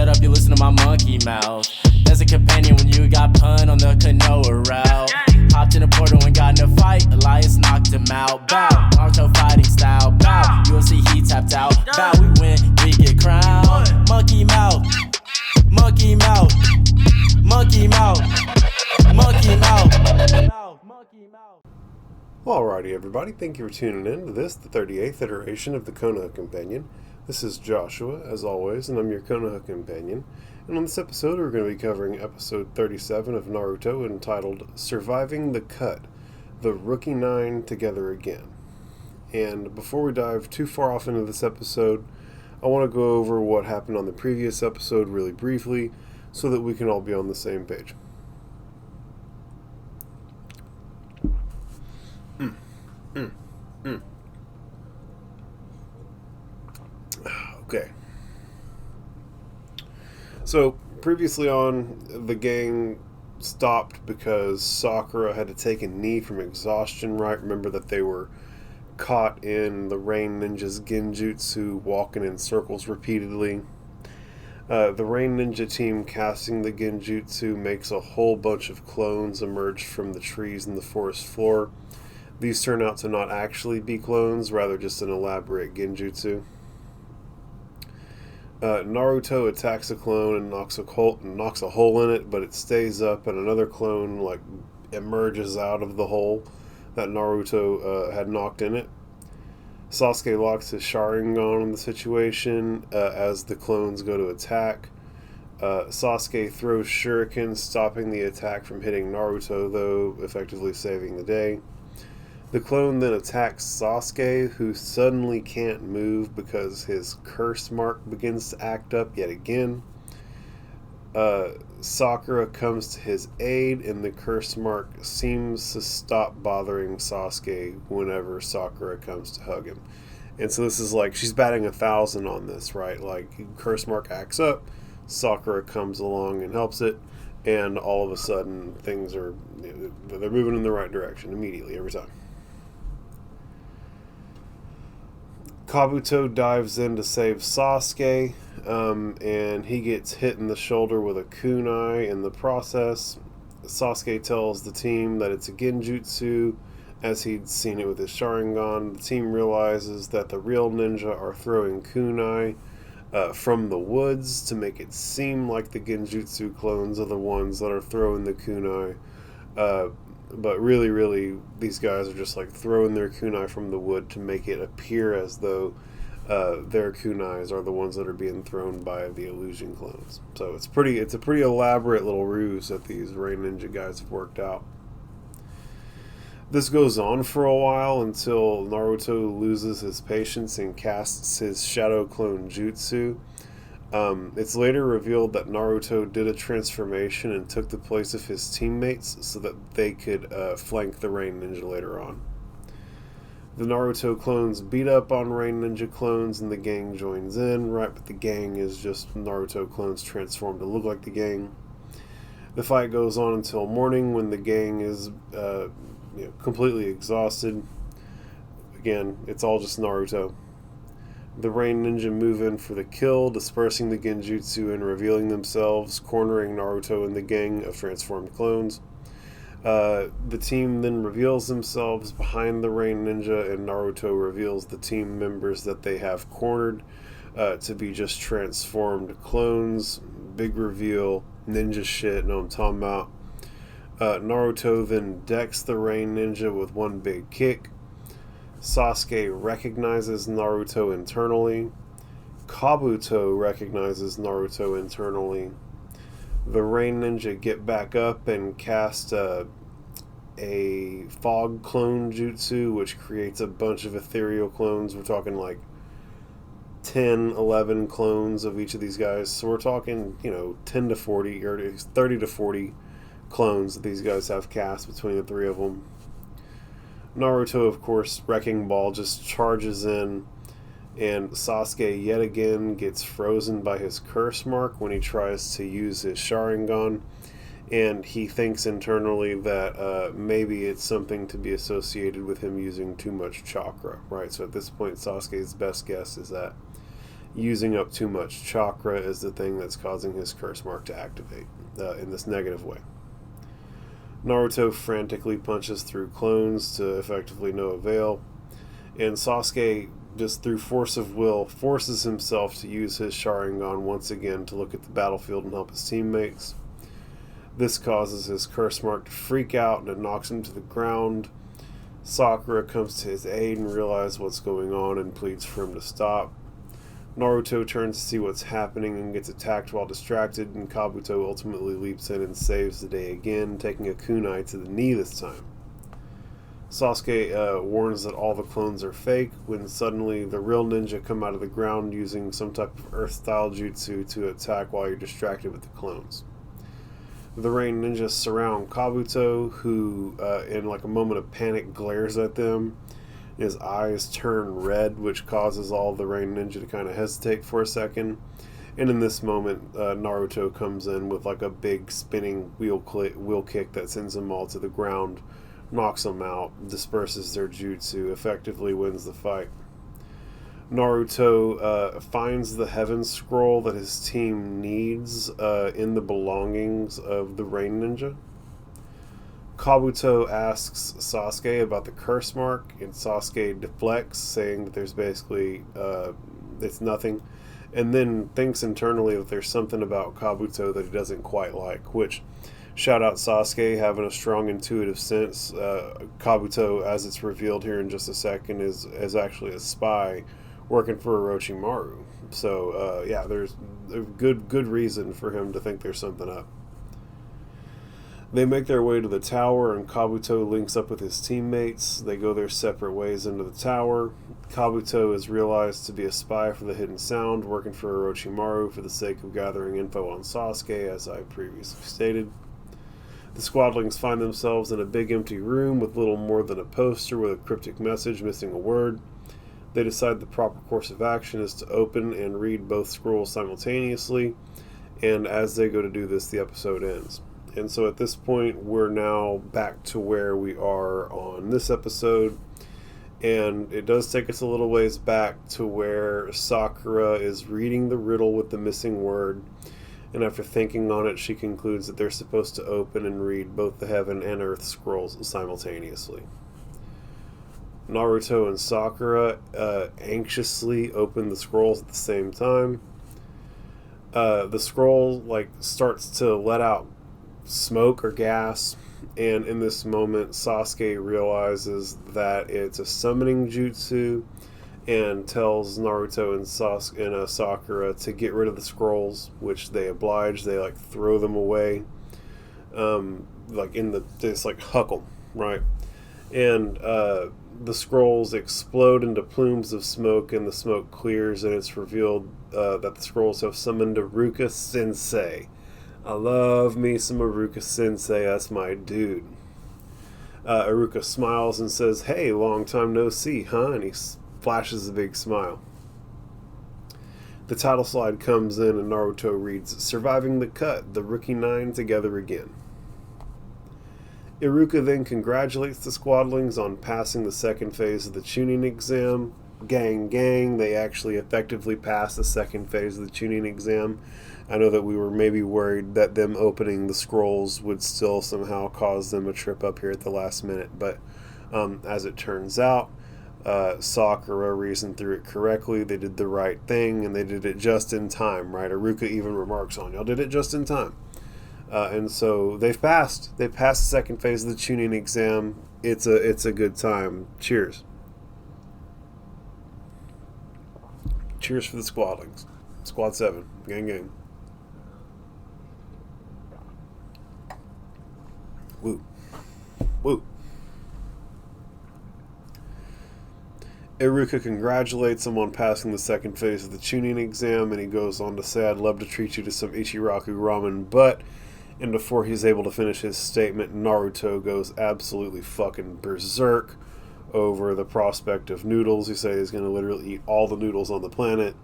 shut up, you listen to my monkey mouth. There's a companion when you got pun on the Kanoa route. Hopped in a portal and got in a fight, Elias knocked him out. Bow, Naruto fighting style. Bow, UFC he tapped out. Bow, we win, we get crowned. Monkey mouth, monkey mouth, monkey mouth, monkey mouth, monkey mouth. Alrighty everybody, thank you for tuning in to this, the 38th iteration of the Konoha Companion. This is Joshua, as always, and I'm your Konoha Companion. And on this episode, we're going to be covering episode 37 of Naruto, entitled Surviving the Cut, the Rookie Nine Together Again. And before we dive too far off into this episode, I want to go over what happened on the previous episode really briefly, so that we can all be on the same page. Okay. So, previously on, the gang stopped because Sakura had to take a knee from exhaustion, right? Remember that they were caught in the Rain Ninja's genjutsu, walking in circles repeatedly. The Rain Ninja team casting the genjutsu makes a whole bunch of clones emerge from the trees in the forest floor. These turn out to not actually be clones, rather just an elaborate genjutsu. Naruto attacks a clone and knocks a hole in it, but it stays up, and another clone emerges out of the hole that Naruto had knocked in it. Sasuke locks his Sharingan on the situation as the clones go to attack. Sasuke throws shurikens, stopping the attack from hitting Naruto, though effectively saving the day. The clone then attacks Sasuke, who suddenly can't move because his curse mark begins to act up yet again. Sakura comes to his aid, and the curse mark seems to stop bothering Sasuke whenever Sakura comes to hug him. And so this is she's batting 1,000 on this, right? Curse mark acts up, Sakura comes along and helps it, and all of a sudden things are, they're moving in the right direction immediately, every time. Kabuto dives in to save Sasuke, and he gets hit in the shoulder with a kunai in the process. Sasuke tells the team that it's a genjutsu, as he'd seen it with his Sharingan. The team realizes that the real ninja are throwing kunai from the woods to make it seem like the genjutsu clones are the ones that are throwing the kunai. But really, these guys are just throwing their kunai from the wood to make it appear as though their kunais are the ones that are being thrown by the illusion clones. So it's a pretty elaborate little ruse that these Rain Ninja guys have worked out. This goes on for a while until Naruto loses his patience and casts his Shadow Clone Jutsu. It's later revealed that Naruto did a transformation and took the place of his teammates so that they could flank the Rain Ninja later on. The Naruto clones beat up on Rain Ninja clones and the gang joins in, right? But the gang is just Naruto clones transformed to look like the gang. The fight goes on until morning when the gang is completely exhausted. Again, it's all just Naruto. The Rain Ninja move in for the kill, dispersing the genjutsu and revealing themselves, cornering Naruto and the gang of transformed clones. The team then reveals themselves behind the Rain Ninja, and Naruto reveals the team members that they have cornered to be just transformed clones. Big reveal, ninja shit, know what I'm talking about. Naruto then decks the Rain Ninja with one big kick. Sasuke recognizes Naruto internally. Kabuto recognizes Naruto internally. The Rain Ninja get back up and cast a fog clone jutsu, which creates a bunch of ethereal clones. We're talking 10, 11 clones of each of these guys. So we're talking, 10 to 40 or 30 to 40 clones that these guys have cast between the three of them. Naruto, of course, Wrecking Ball just charges in, and Sasuke yet again gets frozen by his curse mark when he tries to use his Sharingan, and he thinks internally that maybe it's something to be associated with him using too much chakra, right? So at this point, Sasuke's best guess is that using up too much chakra is the thing that's causing his curse mark to activate in this negative way. Naruto frantically punches through clones to effectively no avail, and Sasuke, just through force of will, forces himself to use his Sharingan once again to look at the battlefield and help his teammates. This causes his curse mark to freak out and it knocks him to the ground. Sakura comes to his aid and realizes what's going on and pleads for him to stop. Naruto turns to see what's happening and gets attacked while distracted, and Kabuto ultimately leaps in and saves the day again, taking a kunai to the knee this time. Sasuke warns that all the clones are fake, when suddenly the real ninja come out of the ground using some type of earth-style jutsu to attack while you're distracted with the clones. The Rain Ninjas surround Kabuto, who, in like a moment of panic, glares at them. His eyes turn red, which causes all the Rain Ninja to kind of hesitate for a second. And in this moment, Naruto comes in with like a big spinning wheel kick that sends them all to the ground, knocks them out, disperses their jutsu, effectively wins the fight. Naruto finds the Heaven Scroll that his team needs in the belongings of the Rain Ninja. Kabuto asks Sasuke about the curse mark, and Sasuke deflects, saying that there's basically, it's nothing, and then thinks internally that there's something about Kabuto that he doesn't quite like, which, shout out Sasuke, having a strong intuitive sense. Kabuto, as it's revealed here in just a second, is actually a spy working for Orochimaru. So, yeah, there's a good reason for him to think there's something up. They make their way to the tower, and Kabuto links up with his teammates. They go their separate ways into the tower. Kabuto is realized to be a spy for the Hidden Sound, working for Orochimaru for the sake of gathering info on Sasuke, as I previously stated. The squadlings find themselves in a big empty room with little more than a poster with a cryptic message missing a word. They decide the proper course of action is to open and read both scrolls simultaneously, and as they go to do this, the episode ends. And so at this point, we're now back to where we are on this episode. And it does take us a little ways back to where Sakura is reading the riddle with the missing word. And after thinking on it, she concludes that they're supposed to open and read both the Heaven and Earth scrolls simultaneously. Naruto and Sakura anxiously open the scrolls at the same time. The scroll starts to let out smoke or gas, and in this moment Sasuke realizes that it's a summoning jutsu and tells Naruto and Sakura to get rid of the scrolls, which they oblige. They throw them away, huckle, right? And the scrolls explode into plumes of smoke, and the smoke clears, and it's revealed that the scrolls have summoned Iruka Sensei. I love me some Iruka Sensei, that's my dude. Iruka smiles and says, "Hey, long time no see, huh?" And he flashes a big smile. The title slide comes in and Naruto reads, "Surviving the cut, the Rookie Nine together again." Iruka then congratulates the squadlings on passing the second phase of the Chunin exam. Gang, they actually effectively passed the second phase of the Chunin exam. I know that we were maybe worried that them opening the scrolls would still somehow cause them a trip up here at the last minute, but as it turns out, Sakura reasoned through it correctly. They did the right thing, and they did it just in time, right? Iruka even remarks on, y'all did it just in time. And so they've passed. They passed the second phase of the Chunin exam. It's a good time. Cheers. Cheers for the squadlings. Squad 7. Gang. Woo. Iruka congratulates him on passing the second phase of the Chunin exam, and he goes on to say, "I'd love to treat you to some Ichiraku ramen, but..." And before he's able to finish his statement, Naruto goes absolutely fucking berserk over the prospect of noodles. He says he's going to literally eat all the noodles on the planet.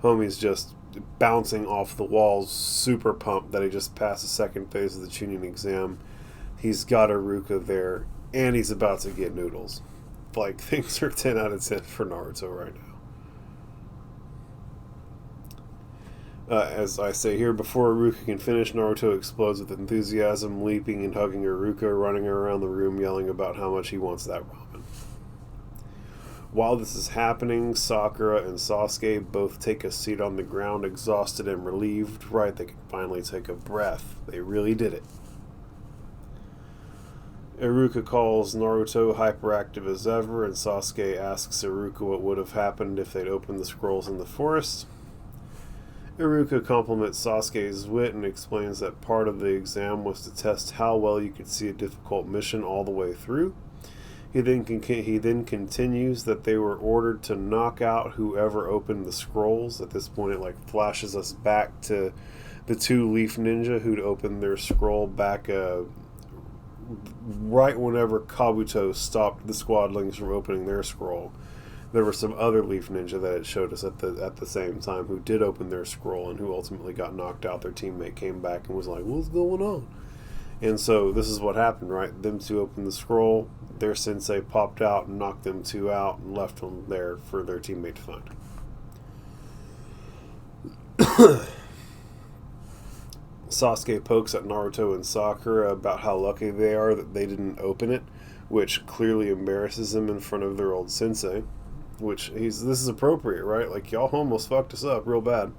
Homie's just bouncing off the walls, super pumped that he just passed the second phase of the Chunin exam. He's got Iruka there, and he's about to get noodles. Things are 10 out of 10 for Naruto right now. As I say here, before Iruka can finish, Naruto explodes with enthusiasm, leaping and hugging Iruka, running around the room yelling about how much he wants that ramen. While this is happening, Sakura and Sasuke both take a seat on the ground, exhausted and relieved. Right, they can finally take a breath. They really did it. Iruka calls Naruto hyperactive as ever, and Sasuke asks Iruka what would have happened if they'd opened the scrolls in the forest. Iruka compliments Sasuke's wit and explains that part of the exam was to test how well you could see a difficult mission all the way through. He then continues that they were ordered to knock out whoever opened the scrolls. At this point, it flashes us back to the two Leaf Ninja who'd opened their scroll back right whenever Kabuto stopped the squadlings from opening their scroll. There were some other Leaf Ninja that it showed us at the same time who did open their scroll and who ultimately got knocked out. Their teammate came back and was like, "What's going on?" And so this is what happened, right? Them two opened the scroll, their sensei popped out and knocked them two out and left them there for their teammate to find. Sasuke pokes at Naruto and Sakura about how lucky they are that they didn't open it, which clearly embarrasses them in front of their old sensei. This is appropriate, right? Y'all almost fucked us up real bad.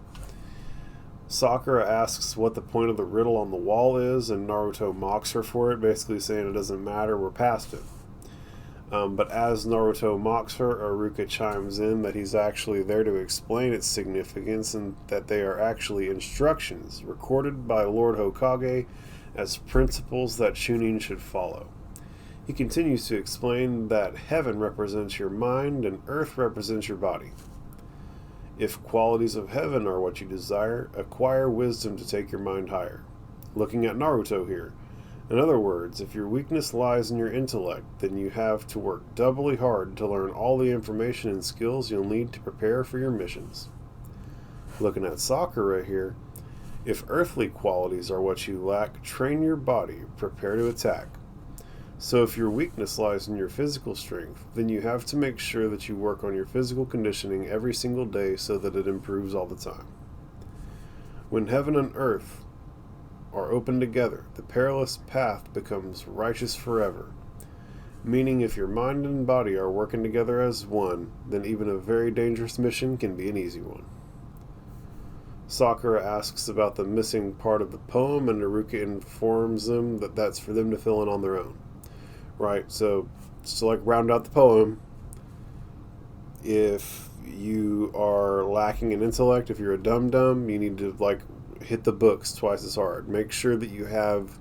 Sakura asks what the point of the riddle on the wall is, and Naruto mocks her for it, basically saying it doesn't matter, we're past it. But as Naruto mocks her, Iruka chimes in that he's actually there to explain its significance and that they are actually instructions recorded by Lord Hokage as principles that Chunin should follow. He continues to explain that heaven represents your mind and earth represents your body. If qualities of heaven are what you desire, acquire wisdom to take your mind higher. Looking at Naruto here. In other words, if your weakness lies in your intellect, then you have to work doubly hard to learn all the information and skills you'll need to prepare for your missions. Looking at Sakura here. If earthly qualities are what you lack, train your body, prepare to attack. So if your weakness lies in your physical strength, then you have to make sure that you work on your physical conditioning every single day so that it improves all the time. When heaven and earth are open together, the perilous path becomes righteous forever. Meaning if your mind and body are working together as one, then even a very dangerous mission can be an easy one. Sakura asks about the missing part of the poem, and Iruka informs them that that's for them to fill in on their own. Right, so just to round out the poem, if you are lacking in intellect, if you're a dum-dum, you need to hit the books twice as hard. Make sure that you have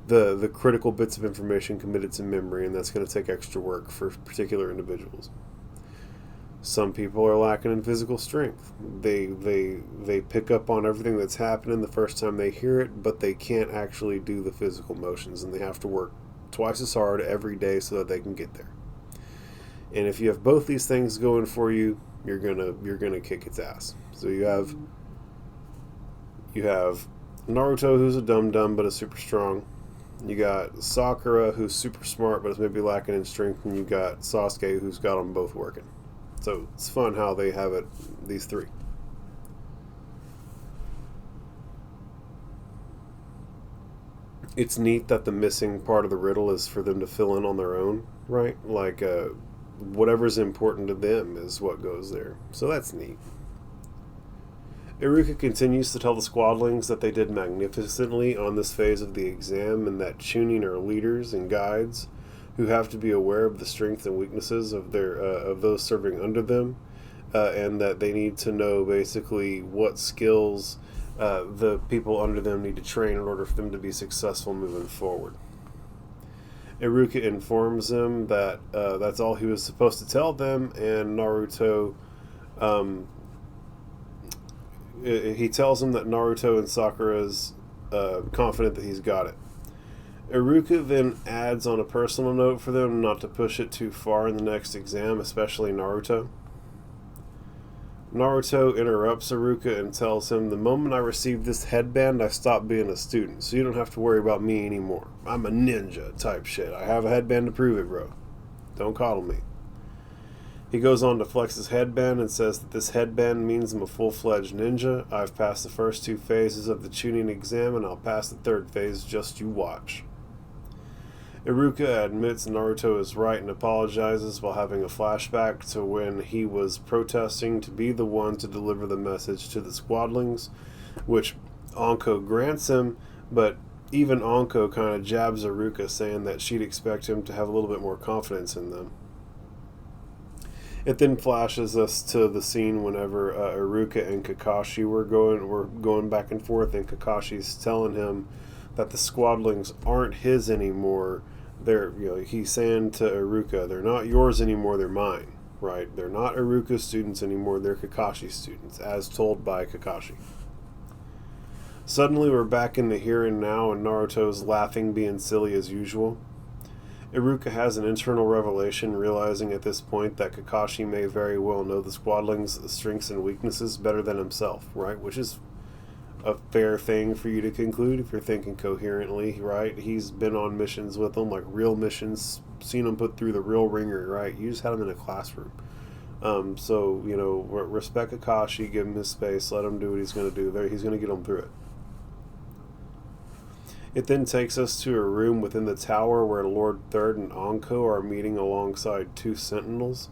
the critical bits of information committed to memory, and that's going to take extra work for particular individuals. Some people are lacking in physical strength. They pick up on everything that's happening the first time they hear it, but they can't actually do the physical motions, and they have to work twice as hard every day so that they can get there. And if you have both these things going for you, you're gonna kick its ass. So you have Naruto, who's a dum-dum but is super strong. You got Sakura, who's super smart but is maybe lacking in strength, and you got Sasuke, who's got them both working. So it's fun how they have it, these three. It's neat that the missing part of the riddle is for them to fill in on their own, right? Whatever's important to them is what goes there. So that's neat. Iruka continues to tell the squadlings that they did magnificently on this phase of the exam, and that Chunin are leaders and guides who have to be aware of the strengths and weaknesses of those serving under them, and that they need to know basically what skills the people under them need to train in order for them to be successful moving forward. Iruka informs them that that's all he was supposed to tell them, and Naruto, he tells him that Naruto and Sakura's confident that he's got it. Iruka then adds on a personal note for them not to push it too far in the next exam, especially Naruto. Naruto interrupts Iruka and tells him, "The moment I received this headband, I stopped being a student, so you don't have to worry about me anymore. I'm a ninja type shit. I have a headband to prove it, bro. Don't coddle me." He goes on to flex his headband and says that this headband means I'm a full-fledged ninja. I've passed the first 2 phases of the Chunin exam, and I'll pass the 3rd phase, just you watch. Iruka admits Naruto is right and apologizes while having a flashback to when he was protesting to be the one to deliver the message to the squadlings, which Anko grants him, but even Anko kind of jabs Iruka, saying that she'd expect him to have a little bit more confidence in them. It then flashes us to the scene whenever Iruka and Kakashi were going back and forth, and Kakashi's telling him that the squadlings aren't his anymore. He's saying to Iruka, they're not yours anymore, they're mine, right? They're not Iruka's students anymore, they're Kakashi's students, as told by Kakashi. Suddenly we're back in the here and now, and Naruto's laughing, being silly as usual. Iruka has an internal revelation, realizing at this point that Kakashi may very well know the squadlings' strengths and weaknesses better than himself, right? Which is a fair thing for you to conclude if you're thinking coherently, right? He's been on missions with them, like real missions, seen him put through the real ringer, right? You just had him in a classroom. So, respect Kakashi, give him his space, let him do what he's going to do there. He's going to get him through it. It then takes us to a room within the tower where Lord Third and Anko are meeting alongside 2 sentinels.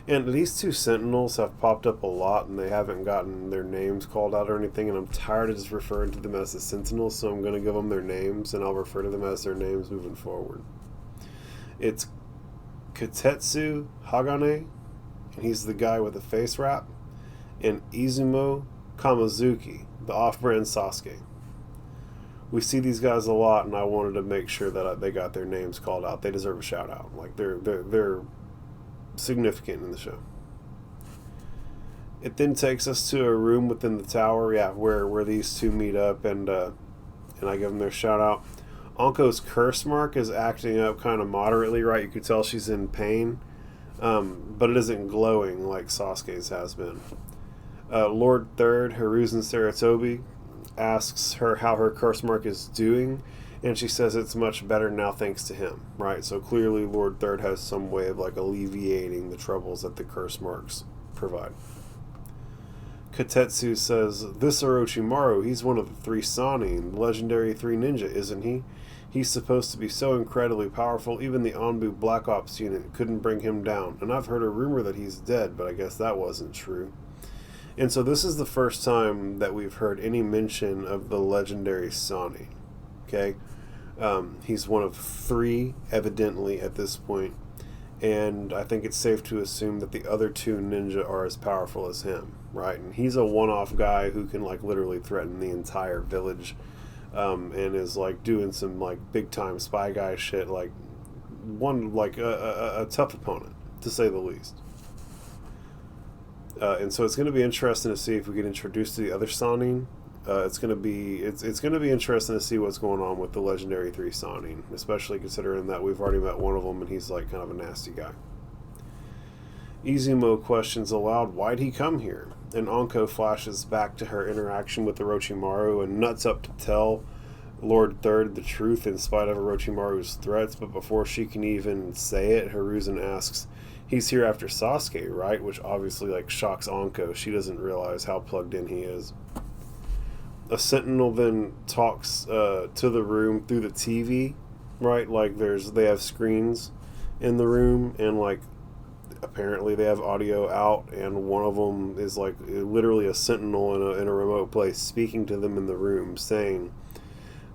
And these 2 sentinels have popped up a lot, and they haven't gotten their names called out or anything, and I'm tired of just referring to them as the sentinels, so I'm going to give them their names, and I'll refer to them as their names moving forward. It's Katetsu Hagane, and he's the guy with the face wrap, and Izumo Kamazuki, the off-brand Sasuke. We see these guys a lot, and I wanted to make sure that they got their names called out. They deserve a shout-out. Like, they're significant in the show. It then takes us to a room within the tower, where these 2 meet up, and I give them their shout out. Anko's curse mark is acting up kind of moderately, right? You could tell she's in pain, but it isn't glowing like Sasuke's has been. Lord Third, Hiruzen Sarutobi, asks her how her curse mark is doing, and she says it's much better now thanks to him, right? So clearly Lord Third has some way of like alleviating the troubles that the curse marks provide. Katetsu says, this Orochimaru, he's one of the 3 Sannin, the legendary 3 ninja, isn't he? He's supposed to be so incredibly powerful, even the Anbu Black Ops unit couldn't bring him down, and I've heard a rumor that he's dead, but I guess that wasn't true. And so this is the first time that we've heard any mention of the legendary Sannin. Okay? He's one of 3, evidently, at this point. And I think it's safe to assume that the other 2 ninja are as powerful as him, right? And he's a one-off guy who can, like, literally threaten the entire village, and is, like, doing some, like, big-time spy guy shit, like, a tough opponent, to say the least. And so it's going to be interesting to see if we get introduced to the other Sannin. It's going to be interesting to see what's going on with the legendary 3 Sannin, especially considering that we've already met one of them, and he's like kind of a nasty guy. Izumo questions aloud, why'd he come here? And Anko flashes back to her interaction with Orochimaru and nuts up to tell Lord Third the truth in spite of Orochimaru's threats, but before she can even say it, Hiruzen asks, he's here after Sasuke, right? Which obviously, like, shocks Anko. She doesn't realize how plugged in he is. A sentinel then talks to the room through the TV, right? Like, they have screens in the room, and, like, apparently they have audio out, and one of them is, like, literally a sentinel in a remote place speaking to them in the room, saying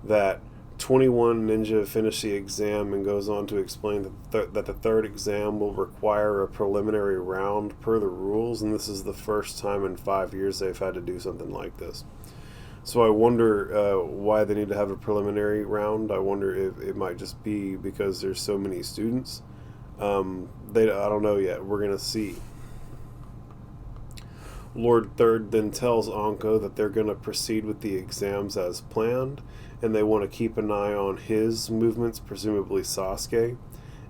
that 21 ninja finish the exam, and goes on to explain that the 3rd exam will require a preliminary round per the rules, and this is the first time in 5 years they've had to do something like this. So I wonder why they need to have a preliminary round. I wonder if it might just be because there's so many students. I don't know yet. We're going to see. Lord Third then tells Anko that they're going to proceed with the exams as planned, and they want to keep an eye on his movements, presumably Sasuke,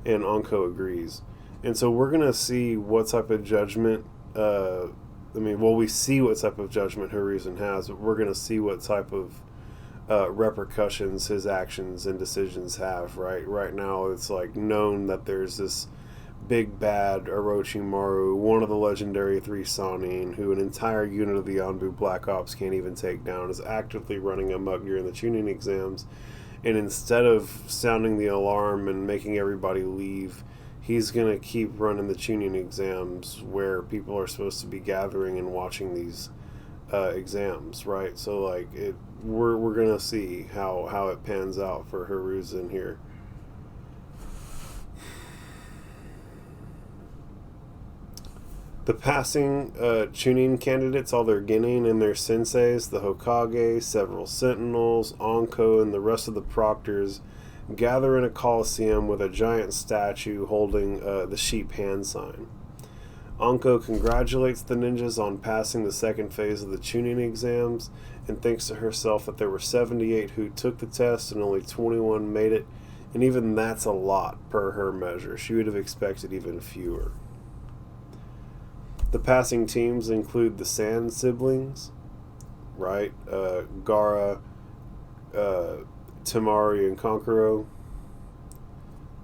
and Anko agrees. And so we're going to see what type of judgment, we see what type of judgment Hiruzen has, but we're going to see what type of repercussions his actions and decisions have, right? Right now it's like known that there's this big bad Orochimaru, one of the legendary three Sannin, who an entire unit of the Anbu Black Ops can't even take down, is actively running amok during the tuning exams. And instead of sounding the alarm and making everybody leave, he's going to keep running the tuning exams where people are supposed to be gathering and watching these exams, right? So, like, we're going to see how it pans out for Hiruzen here. The passing tuning candidates, all their Genin and their senseis, the Hokage, several sentinels, Anko, and the rest of the proctors gather in a coliseum with a giant statue holding the sheep hand sign. Anko congratulates the ninjas on passing the second phase of the tuning exams and thinks to herself that there were 78 who took the test and only 21 made it, and even that's a lot per her measure. She would have expected even fewer. The passing teams include the Sand siblings, right? Gaara, Temari, and Kankuro.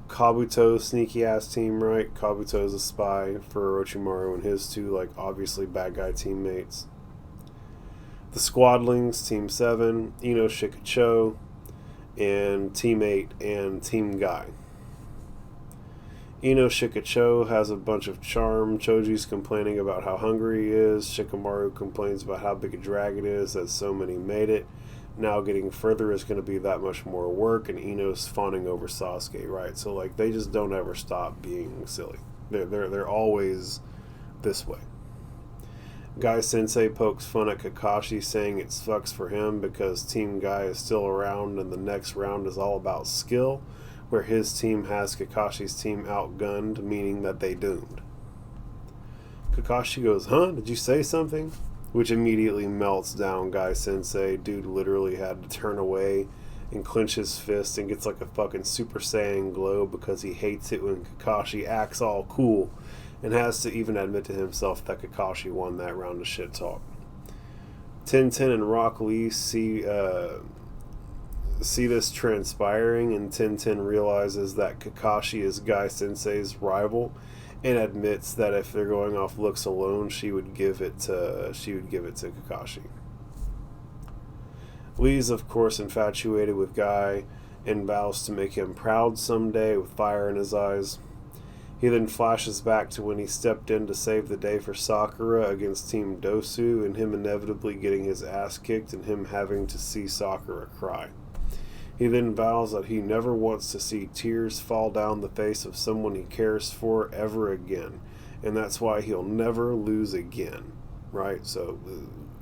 Kabuto's sneaky ass team, right? Kabuto's a spy for Orochimaru and his two, like, obviously bad guy teammates. The Squadlings, Team 7, Ino Shikacho, and Team 8 and Team Guy. Ino Shikacho has a bunch of charm. Choji's complaining about how hungry he is. Shikamaru complains about how big a drag it is, that so many made it. Now getting further is going to be that much more work, and Ino's fawning over Sasuke, right? So, like, they just don't ever stop being silly. They're always this way. Guy Sensei pokes fun at Kakashi, saying it sucks for him because Team Guy is still around and the next round is all about skill, where his team has Kakashi's team outgunned, meaning that they doomed. Kakashi goes, "Huh? Did you say something?" Which immediately melts down Guy Sensei. Dude literally had to turn away and clench his fist and gets like a fucking Super Saiyan glow because he hates it when Kakashi acts all cool and has to even admit to himself that Kakashi won that round of shit talk. Tenten and Rock Lee see this transpiring, and Tenten realizes that Kakashi is Guy Sensei's rival and admits that if they're going off looks alone, she would give it to Kakashi. Lee's of course infatuated with Guy and vows to make him proud someday with fire in his eyes. He then flashes back to when he stepped in to save the day for Sakura against Team Dosu, and him inevitably getting his ass kicked and him having to see Sakura cry. He then vows that he never wants to see tears fall down the face of someone he cares for ever again, and that's why he'll never lose again, right? So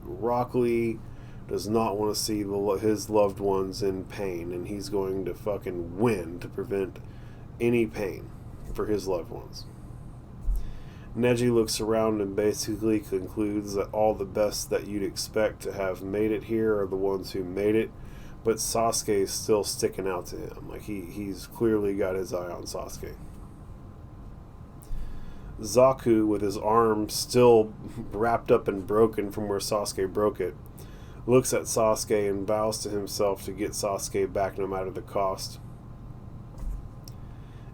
Rock Lee does not want to see his loved ones in pain, and he's going to fucking win to prevent any pain for his loved ones. Neji looks around and basically concludes that all the best that you'd expect to have made it here are the ones who made it, but Sasuke is still sticking out to him. Like, he's clearly got his eye on Sasuke. Zaku, with his arm still wrapped up and broken from where Sasuke broke it, looks at Sasuke and vows to himself to get Sasuke back no matter the cost.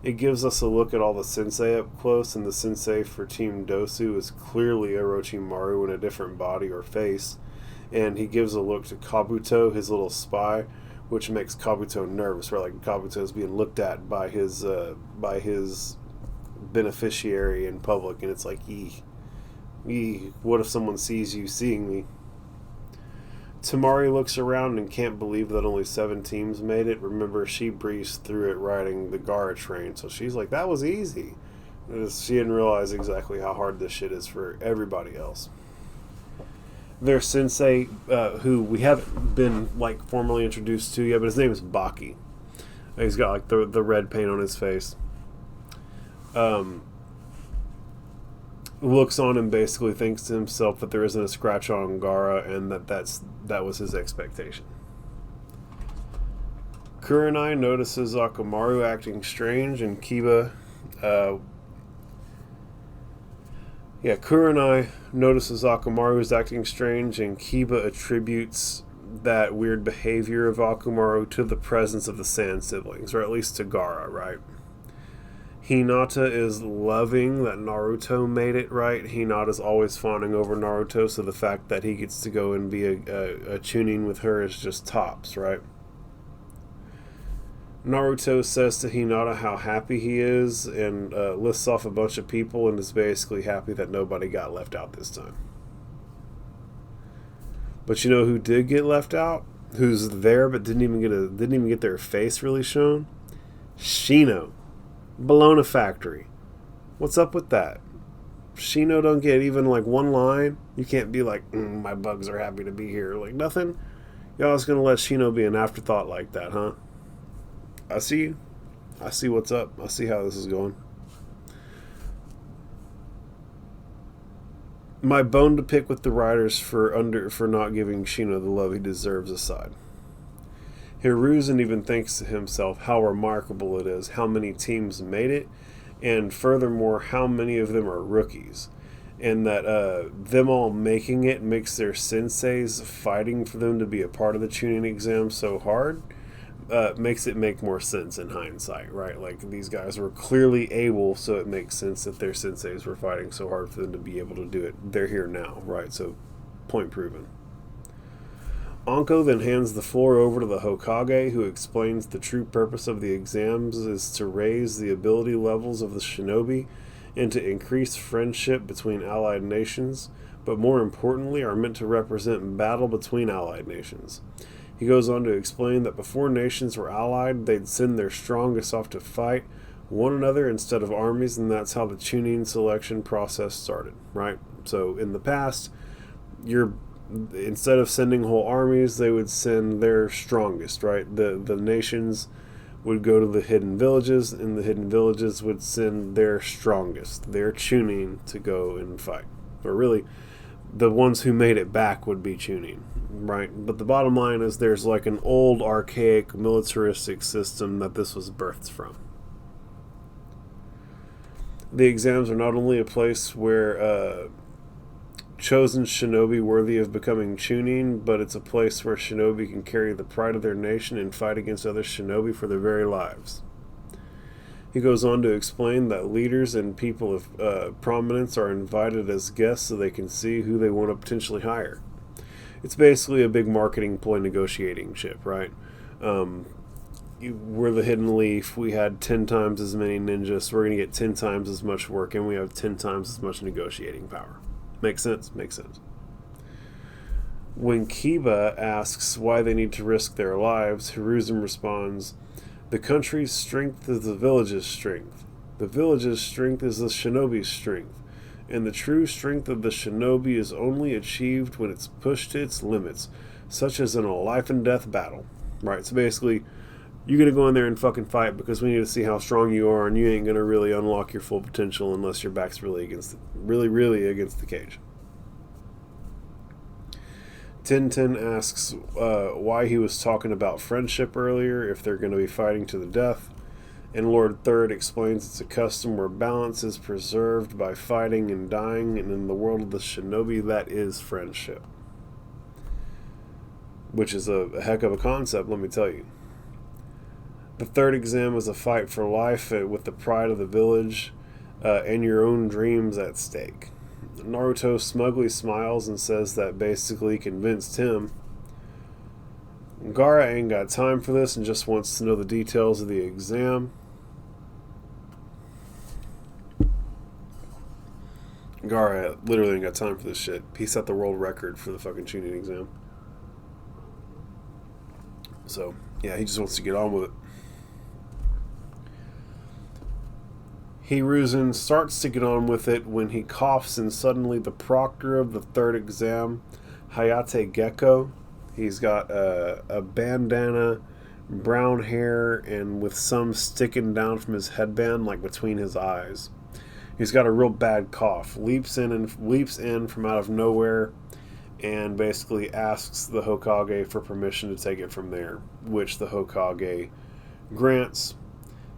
It gives us a look at all the sensei up close, and the sensei for Team Dosu is clearly Orochimaru in a different body or face, and he gives a look to Kabuto, his little spy, which makes Kabuto nervous, right? Like, Kabuto is being looked at by his beneficiary in public, and it's like, what if someone sees you seeing me? Tamari looks around and can't believe that only 7 teams made it. Remember, she breezed through it riding the Gaara train, so she's like, that was easy. She didn't realize exactly how hard this shit is for everybody else. Their sensei, who we haven't been, like, formally introduced to yet, but his name is Baki. He's got, like, the red paint on his face. Looks on and basically thinks to himself that there isn't a scratch on Gaara, and that was his expectation. Kurenai notices Akamaru acting strange, and Kurenai notices Akamaru is acting strange, and Kiba attributes that weird behavior of Akamaru to the presence of the Sand siblings, or at least to Gaara, right? Hinata is loving that Naruto made it, right? Hinata's always fawning over Naruto, so the fact that he gets to go and be a tuning with her is just tops, right? Naruto says to Hinata how happy he is and lists off a bunch of people and is basically happy that nobody got left out this time. But you know who did get left out? Who's there but didn't even get their face really shown? Shino. Bologna Factory. What's up with that? Shino don't get even like one line. You can't be like, my bugs are happy to be here. Like nothing. Y'all is gonna let Shino be an afterthought like that, huh? I see you. I see what's up. I see how this is going. My bone to pick with the writers for not giving Shino the love he deserves aside. Hiruzen even thinks to himself how remarkable it is how many teams made it, and furthermore how many of them are rookies, and that them all making it makes their senseis fighting for them to be a part of the tuning exam so hard. Makes it make more sense in hindsight, right? Like these guys were clearly able, so it makes sense that their senseis were fighting so hard for them to be able to do it. They're here now, right? So, point proven. Anko then hands the floor over to the Hokage, who explains the true purpose of the exams is to raise the ability levels of the shinobi and to increase friendship between allied nations, but more importantly are meant to represent battle between allied nations. He goes on to explain that before nations were allied, they'd send their strongest off to fight one another instead of armies, and that's how the tuning selection process started, right? So in the past, instead of sending whole armies, they would send their strongest, right? The nations would go to the hidden villages, and the hidden villages would send their strongest, their tuning, to go and fight. Or really, the ones who made it back would be tuning, right? But the bottom line is there's like an old archaic militaristic system that this was birthed from. The exams are not only a place where chosen shinobi worthy of becoming chunin, but it's a place where shinobi can carry the pride of their nation and fight against other shinobi for their very lives. He goes on to explain that leaders and people of prominence are invited as guests so they can see who they want to potentially hire. It's basically a big marketing ploy negotiating chip, right? We're the Hidden Leaf. We had 10 times as many ninjas, so we're going to get 10 times as much work, and we have 10 times as much negotiating power. Makes sense? Makes sense. When Kiba asks why they need to risk their lives, Hiruzen responds, "The country's strength is the village's strength. The village's strength is the shinobi's strength. And the true strength of the shinobi is only achieved when it's pushed to its limits, such as in a life and death battle." Right? So basically, you're going to go in there and fucking fight because we need to see how strong you are, and you ain't going to really unlock your full potential unless your back's really against the cage. Tintin asks why he was talking about friendship earlier, if they're going to be fighting to the death. And Lord Third explains it's a custom where balance is preserved by fighting and dying, and in the world of the shinobi, that is friendship. Which is a heck of a concept, let me tell you. The third exam is a fight for life with the pride of the village and your own dreams at stake. Naruto smugly smiles and says that basically convinced him. Gaara ain't got time for this and just wants to know the details of the exam. Gaara literally ain't got time for this shit. He set the world record for the fucking tuning exam. So, yeah, he just wants to get on with it. Hiruzen starts to get on with it when he coughs, and suddenly the proctor of the third exam, Hayate Gecko, he's got a bandana, brown hair, and with some sticking down from his headband, like between his eyes. He's got a real bad cough, leaps in from out of nowhere, and basically asks the Hokage for permission to take it from there, which the Hokage grants.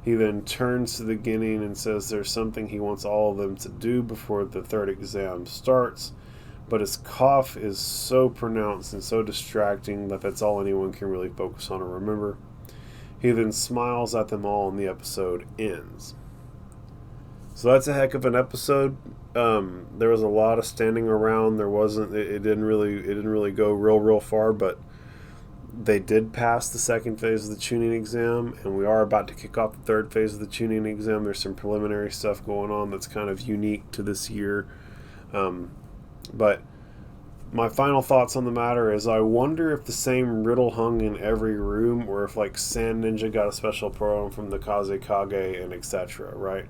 He then turns to the Genin and says there's something he wants all of them to do before the third exam starts, but his cough is so pronounced and so distracting that that's all anyone can really focus on or remember. He then smiles at them all and the episode ends. So that's a heck of an episode. There was a lot of standing around. There wasn't. It didn't really go real far, but they did pass the second phase of the tuning exam, and we are about to kick off the third phase of the tuning exam. There's some preliminary stuff going on that's kind of unique to this year. But my final thoughts on the matter is I wonder if the same riddle hung in every room, or if like Sand Ninja got a special program from the Kazekage and etc., right?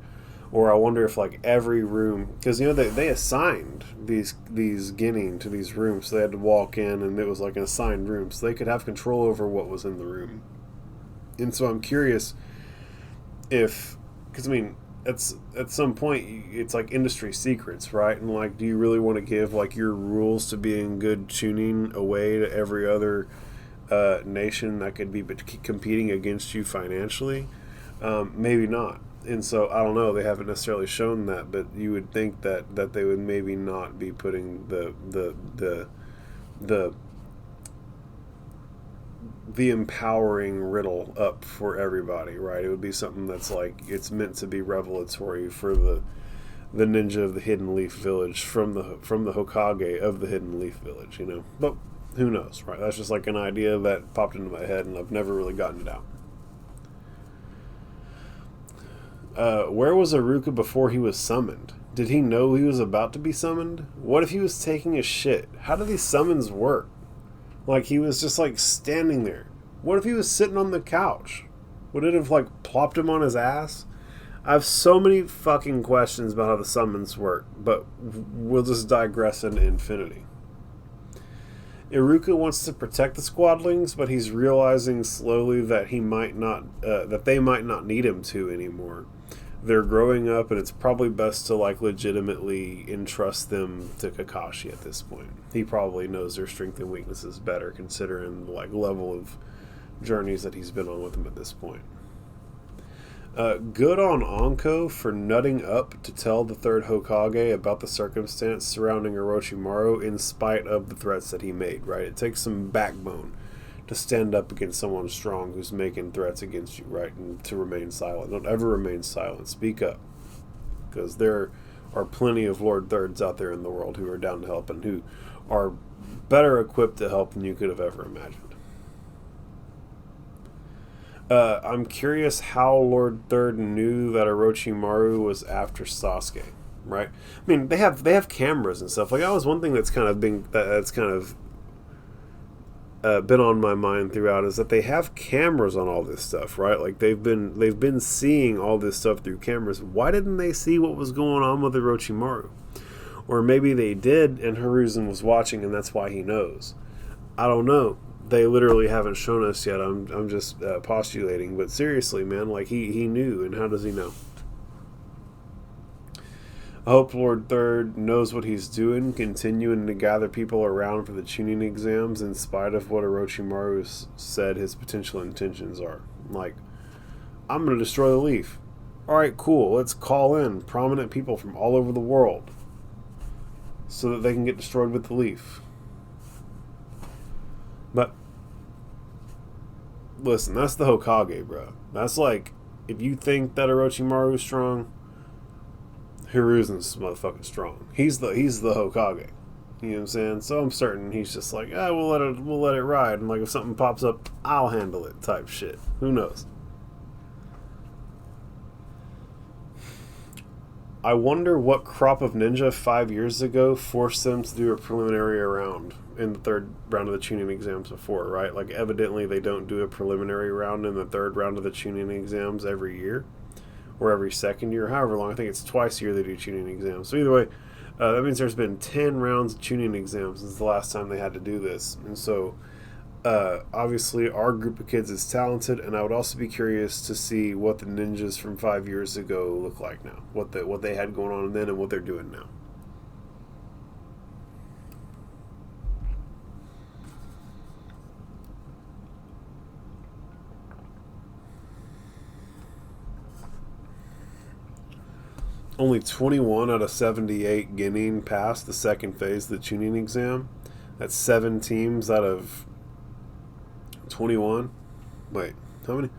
Or I wonder if like every room, because you know they assigned these Genin to these rooms, so they had to walk in and it was like an assigned room, so they could have control over what was in the room. And so I'm curious if, because I mean, at some point it's like industry secrets, right? And like, do you really want to give like your rules to being good tuning away to every other nation that could be competing against you financially? Maybe not. And so I don't know. They haven't necessarily shown that, but you would think that they would maybe not be putting the empowering riddle up for everybody, right? It would be something that's like it's meant to be revelatory for the ninja of the Hidden Leaf Village from the Hokage of the Hidden Leaf Village, you know. But who knows, right? That's just like an idea that popped into my head, and I've never really gotten it out. Where was Iruka before he was summoned? Did he know he was about to be summoned? What if he was taking a shit? How do these summons work? Like, he was just, like, standing there. What if he was sitting on the couch? Would it have, like, plopped him on his ass? I have so many fucking questions about how the summons work, but we'll just digress into infinity. Iruka wants to protect the squadlings, but he's realizing slowly that he might not, that they might not need him to anymore. They're growing up, and it's probably best to like legitimately entrust them to Kakashi at this point. He probably knows their strengths and weaknesses better, considering the like level of journeys that he's been on with them at this point. Good on Anko for nutting up to tell the third Hokage about the circumstance surrounding Orochimaru in spite of the threats that he made, right? It takes some backbone to stand up against someone strong who's making threats against you, right? And to remain silent. Don't ever remain silent. Speak up. Because there are plenty of Lord Thirds out there in the world who are down to help and who are better equipped to help than you could have ever imagined. I'm curious how Lord Third knew that Orochimaru was after Sasuke, right? I mean, they have cameras and stuff. Like, that was one thing that's kind of been on my mind throughout, is that they have cameras on all this stuff, right? Like, they've been seeing all this stuff through cameras. Why didn't they see what was going on with Orochimaru? Or maybe they did, and Hiruzen was watching, and that's why he knows. I don't know. They literally haven't shown us yet. I'm just postulating, but seriously, man, like he knew, and how does he know? I hope Lord Third knows what he's doing, continuing to gather people around for the tuning exams in spite of what Orochimaru said his potential intentions are. Like, I'm going to destroy the leaf. Alright, cool. Let's call in prominent people from all over the world so that they can get destroyed with the leaf. But listen, that's the Hokage, bro. That's like, if you think that Orochimaru's strong, Hiruzen's motherfucking strong. He's the Hokage. You know what I'm saying? So I'm certain he's just like, we'll let it ride, and like if something pops up, I'll handle it type shit. Who knows? I wonder what crop of ninja 5 years ago forced them to do a preliminary round in the third round of the tuning exams before, right? Like, evidently they don't do a preliminary round in the third round of the tuning exams every year, or every second year, however long. I think it's twice a year they do tuning exams. So either way, that means there's been 10 rounds of tuning exams since the last time they had to do this. And so, obviously, our group of kids is talented, and I would also be curious to see what the ninjas from 5 years ago look like now. What they had going on then and what they're doing now. Only 21 out of 78 Genin passed the second phase of the tuning exam. That's 7 teams out of 21. Wait, how many?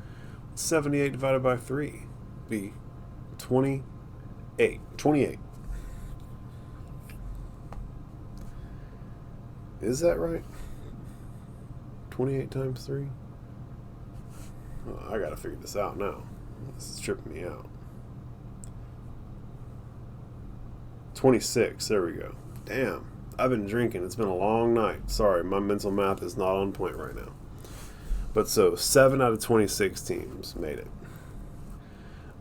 78 divided by 3 be 20 28. Is that right? 28 times 3? Oh, I gotta figure this out now. This is tripping me out. 26. There we go. Damn. I've been drinking. It's been a long night. Sorry, my mental math is not on point right now. But so, 7 out of 26 teams made it.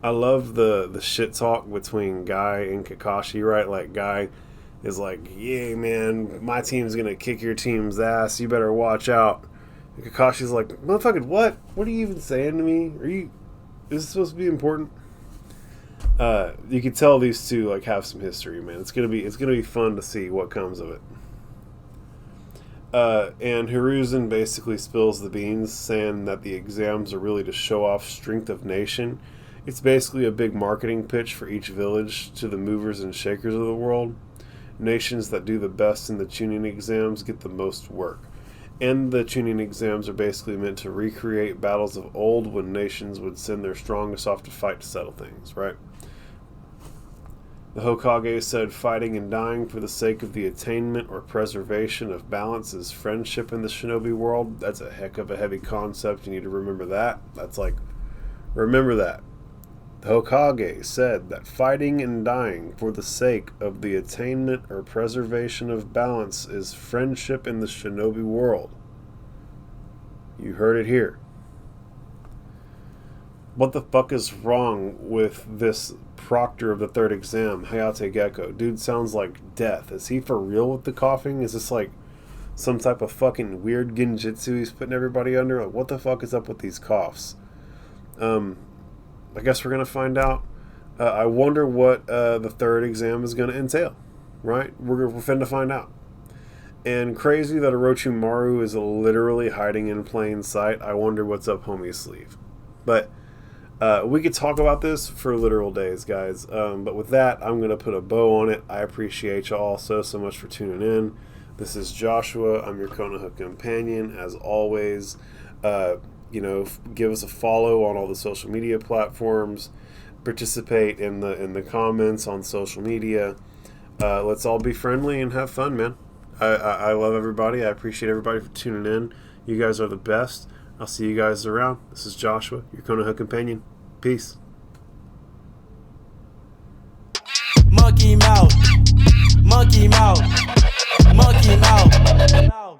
I love the shit talk between Guy and Kakashi, right? Like, Guy is like, yeah, man, my team's gonna kick your team's ass. You better watch out. And Kakashi's like, motherfucker, what? What are you even saying to me? Is this supposed to be important? You can tell these two like have some history, man. It's gonna be fun to see what comes of it. And Hiruzen basically spills the beans, saying that the exams are really to show off strength of nation. It's basically a big marketing pitch for each village to the movers and shakers of the world. Nations that do the best in the tuning exams get the most work. And the tuning exams are basically meant to recreate battles of old when nations would send their strongest off to fight to settle things, right? The Hokage said fighting and dying for the sake of the attainment or preservation of balance is friendship in the shinobi world. That's a heck of a heavy concept. You need to remember that. That's like, remember that. The Hokage said that fighting and dying for the sake of the attainment or preservation of balance is friendship in the shinobi world. You heard it here. What the fuck is wrong with this proctor of the third exam, Hayate Gecko? Dude sounds like death. Is he for real with the coughing? Is this like some type of fucking weird genjutsu he's putting everybody under? Like, what the fuck is up with these coughs? I guess we're going to find out. I wonder what the third exam is going to entail, right? We're finna find out. And crazy that Orochimaru is literally hiding in plain sight. I wonder what's up homie's sleeve. But we could talk about this for literal days, guys. But with that, I'm going to put a bow on it. I appreciate you all so much for tuning in. This is Joshua. I'm your Konoha companion. As always, give us a follow on all the social media platforms. Participate in the comments on social media. Let's all be friendly and have fun, man. I love everybody. I appreciate everybody for tuning in. You guys are the best. I'll see you guys around. This is Joshua, your Konoha companion. Peace. Monkey mouth. Monkey mouth. Monkey mouth. Monkey mouth.